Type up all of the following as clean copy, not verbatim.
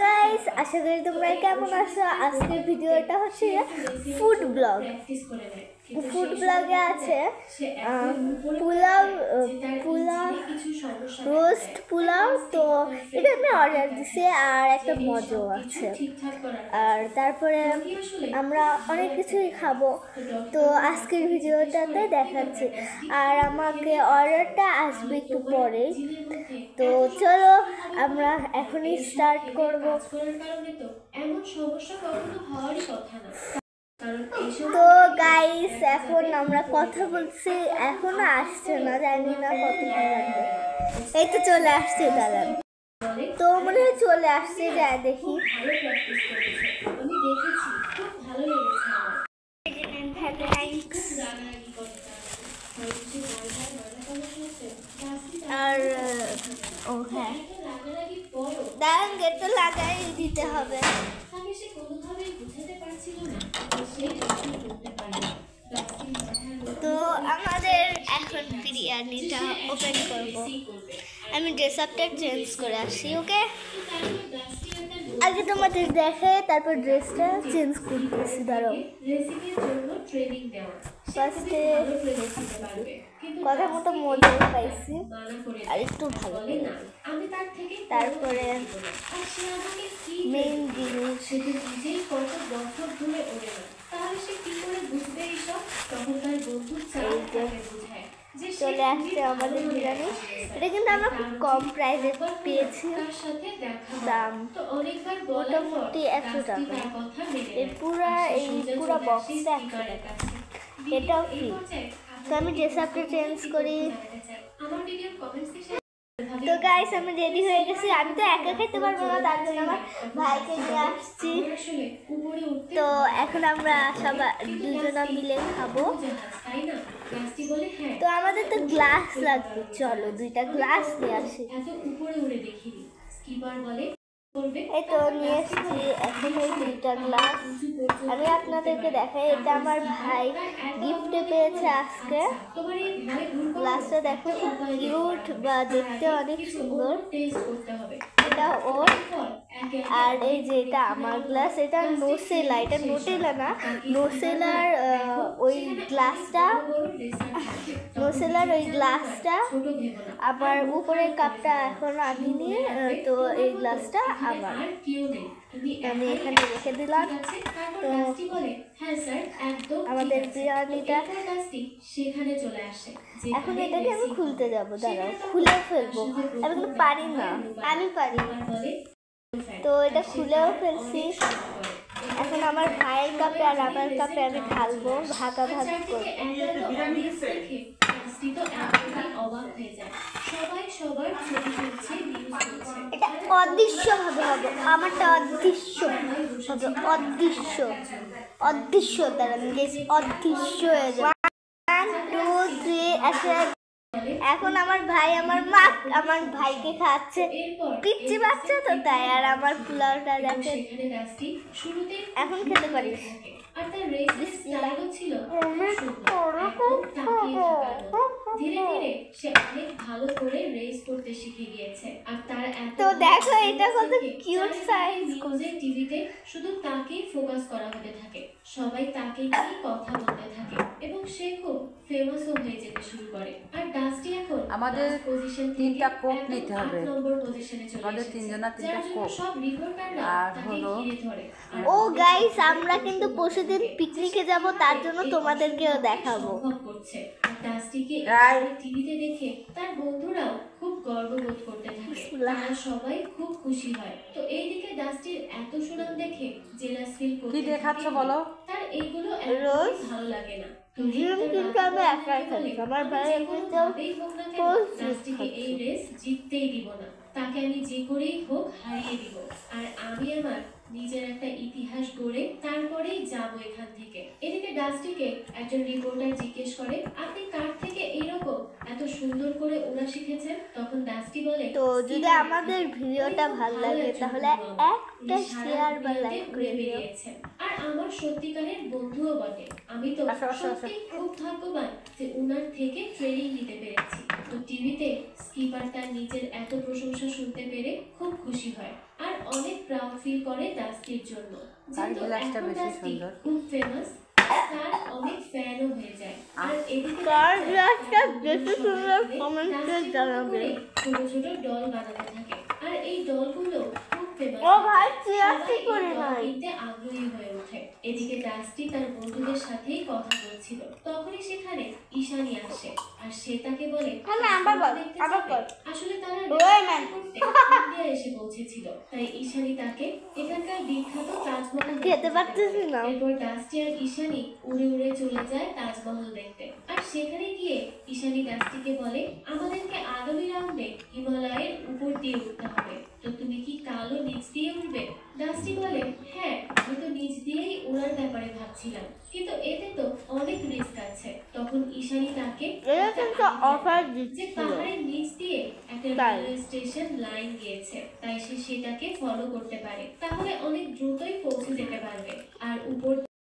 Guys, আশা করি তোমরা কেমন আছো। আজকের ভিডিওটা হচ্ছে ফুড ব্লগে আছে পোলাও রোস্ট পোলাও। তো এটা আমি অর্ডার দিছি আর একটা মজাও আছে। আর তারপরে আমরা অনেক কিছুই খাবো, তো আজকের ভিডিওটাতে দেখাচ্ছি। আর আমাকে অর্ডারটা আসবে একটু পরে, তো চলো আমরা এখনই স্টার্ট করব। তো গাইস, এখন আমরা কথা বলছি, এখনো আসছে না, জানি না কতক্ষণ লাগবে। এই তো চলে আসছে, দাঁড়ান। তো মনে হয় চলে আসছে, যাই দেখি। আর ও হ্যাঁ, দাঁড়ান, গেটটা লাগাই দিতে হবে। তো আমাদের এখন বিরিয়ানিটা ওপেন করব। আমি ড্রেস আপটা চেঞ্জ করে আসি, ওকে? আগে তোমাদের দেখে তারপর ড্রেসটা চেঞ্জ করতেছি। দাঁড়াও, ফার্স্টে কথা মতো মজা পাইছি আর একটু ভালো, তারপরে মেইন জিনিস চলে আসছে আমাদের বিরিয়ানি। এটা কিন্তু আমরা খুব কম প্রাইসে পেয়েছি, দাম মোটামুটি 100 টাকা। এই পুরা বক্সটা 100 টাকা, এটাও ফ্রি। তো আমি ড্রেস আপটা চেঞ্জ করি। তো গাইস, আমি রেডি হয়ে গেছি। আমি তো একা খেতে পারবো না, তার জন্য আমার ভাইকে নিয়ে আসছি। তো এখন আমরা সবাই দুজনা মিলে খাবো। তো আমাদের তো গ্লাস লাগবে, চলো 2টা গ্লাস নিয়ে আসি। এই তো নিয়ে এসছি এখন এই 2টা গ্লাস। আমি আপনাদেরকে দেখাই, এটা আমার ভাই গিফটে পেয়েছে আজকে। গ্লাসটা দেখো, কিউট বা দেখতে অনেক সুন্দর। এটা ওর, আর এই যে এটা আমার গ্লাস। এটা নোসেলা, এটা নোটেলা না, নোসেলার ওই গ্লাসটা, নোসেলার ওই গ্লাসটা। আবার উপরের কাপটা এখন আনিনি, তো এই গ্লাসটা আমার, আমি এখানে রেখে দিলাম। তো আমাদের বিরিয়ানিটা এখন এটাকে আমি খুলতে যাবো, দাঁড়াও খুলে ফেলবো। আমি কিন্তু পারি না, আমি পারি। তো এটা খুলেও ফেলছি। এখন আমার ভাইয়ের কাপে আর আমার কাপে আমি ঢালবো, ভাগাভাগি করবো। এটা অদৃশ্যভাবে হবে, আমারটা অদৃশ্য হবে, অদৃশ্য দ্বারা অদৃশ্য হয়ে যাবে। 1 2 3 এখন আমার ভাই আমার ভাইকে খাচ্ছে, পিচ্চি বাচ্চা তো তাই। আর আমার পোলাওটা দেখে, এখন খেতে পারিস। তো দেখো এটা কত কিউট সাইজ। টিভিতে শুধু তাকেই ফোকাস করা হতে থাকে, সবাই তাকে কি কথা বলতে থাকে এবং সে খুব ফেমাসও হয়ে যেতে শুরু করে। আর ডাস্টি এখন আমাদের 3টা কোক নিতে হবে, আমাদের 3 জনা 3টা কোক। আর হলো ও গাইস, আমরা কিন্তু পরশুদিন পিকনিকে যাব, তার জন্য তোমাদেরকেও দেখাবো। ডাস্টিকে টিভিতে দেখে তার বন্ধুরাও খুব গর্ববোধ করতে থাকে, তারা সবাই খুব খুশি হয়। তো এইদিকে ডাস্টির এত সুনাম দেখে জেলাস ফিল করতে, কি দেখাচ্ছ বলো? তার এইগুলো রোজ ভালো লাগে না। আমার ভাই এই রেস জিততেই দিব না, তাকে আমি যে করেই হোক হারিয়ে দিব। আর আমি আমার নিজের একটা ইতিহাস গড়ে তারপরেই যাবো এখান থেকে। এদিকে ডাস্টিকে একজন রিপোর্টার জিজ্ঞেস করে, আপনি কার থেকে এইরকম এত সুন্দর করে ওড়া শিখেছেন? তখন ডাস্টি বলে, তো যদি আমাদের ভিডিওটা ভালো লাগে তাহলে একটা শেয়ার বা লাইক করে দিও। আর আমার সত্যিকারের বন্ধুও বটে। আমি তো সত্যি খুব ভাগ্যবান যে উনার থেকে ট্রেনিং নিতে পেরেছি। তো টিভিতে স্কিপার তার নিজের এত প্রশংসা শুনতে পেরে খুব খুশি হয় আর অনেক প্রাউড ফিল করে ডাস্টির জন্য। গাড়ি যেহেতু গ্লাসটা এখন বেশি ডাস্টি সুন্দর। খুব ফেমাস, তার অনেক ফ্যানও হয়ে যায়। আর এদিকে কার দেখা যায় গ্লাসটা এখন বেশি সবাই সুন্দর মিলে কমেন্টে ডাস্টির মতো জানাবে। করে ছোট ছোট ডল বানাতে থাকে। আর এই ডলগুলো খুব ফেমাস। ও ভাই সবাই চিরাচি করে এই ডল নাই। কিনতে আগ্রহী হয়ে ওঠে। এদিকে ডাস্টি তার বন্ধুদের সাথেই কথা বলছিল, তখনই সেখানে ঈশানী আসে আর সে তাকে বলে দেখতে যাবে? আসলে তারা করতে ইন্ডিয়া এসে পৌঁছেছিল, তাই ঈশানী তাকে এখানকার বিখ্যাত তাজমহল খেতে দেখতে পারতেছি যাবে। না। এরপর ডাস্টি আর ঈশানী উড়ে উড়ে চলে যায় তাজমহল দেখতে। আর সেখানে গিয়ে ঈশানী ডাস্টিকে বলে, আমাদেরকে আগামী রাউন্ডে হিমালয়ের উপর দিয়ে উঠতে হবে, তো তুমি কি কালো নিচ দিয়ে উঠবে? ডাস্টি বলে, হ্যাঁ, আমি তো নিচ দিয়েই ওড়ার ব্যাপারে ভাবছিলাম, কিন্তু এতে তো অনেক রিস্ক আছে। তখন ঈশানী তাকে এরা একটা কিন্তু idea অফার দেয় যে দিচ্ছিল। পাহাড়ের নিচ দিয়ে একটা তাই। রেলওয়ে স্টেশন লাইন গিয়েছে, তাই সে সেটাকে ফলো করতে পারে, তাহলে অনেক দ্রুতই পৌঁছে যেতে পারবে। আর উপর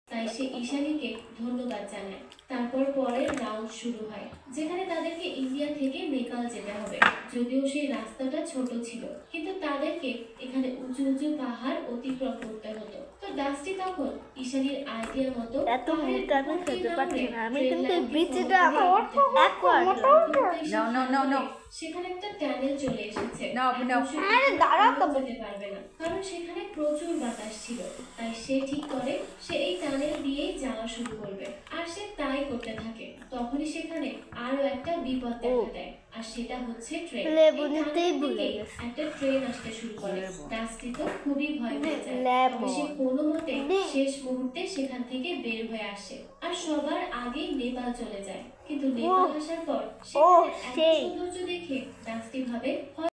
তাই সে ঈশানীকে ধন্যবাদ জানায়। তারপর পরের রাউন্ড শুরু হয়, যেখানে তাদেরকে ইন্ডিয়া থেকে নেপাল যেতে হবে। যদিও সেই রাস্তাটা ছোট ছিল, কিন্তু তাদেরকে এখানে উঁচু উঁচু পাহাড় অতিক্রম করতে হতো। তো ডাস্টি তখন ঈশানীর আইডিয়া মতো এত পাহাড়ের মোটা আমি উপর দিয়ে খেতে পারছি দৌড়ে না। আমি ট্রেন কিন্তু লাইনকে বিচিটা follow আমার করতে থাকে। একবার দৌড়তে সে No, no, no, no. সেখানে একটা টানেল চলে এসেছে। No, no. এখন সে আরে দাঁড়াও তো। যেতে পারবে না, কারণ সেখানে প্রচুর বাতাস ছিল। তাই সে ঠিক করে সে এই টানেল দিয়েই যাওয়া শুরু করবে। আর সে তাই করতে থাকে। তখনই সেখানে আরো একটা বিপদ দেখা দেয়, আর সেটা হচ্ছে ট্রেন। লেবু এই নিতেই টানেল ভুলে থেকে গেছি। একটা ট্রেন আসতে শুরু করে। লেবু। ডাস্টি তো খুবই ভয় পেয়ে যায়। লেবু। তবে সে কোনো মতে শেষ মুহূর্তে সেখান থেকে বের হয়ে আসে আর সবার আগেই নেপাল চলে যায়। কিন্তু নেপাল আসার পর সেখানে এত সেই। সৌন্দর্য দেখে ডাস্টি ভাবে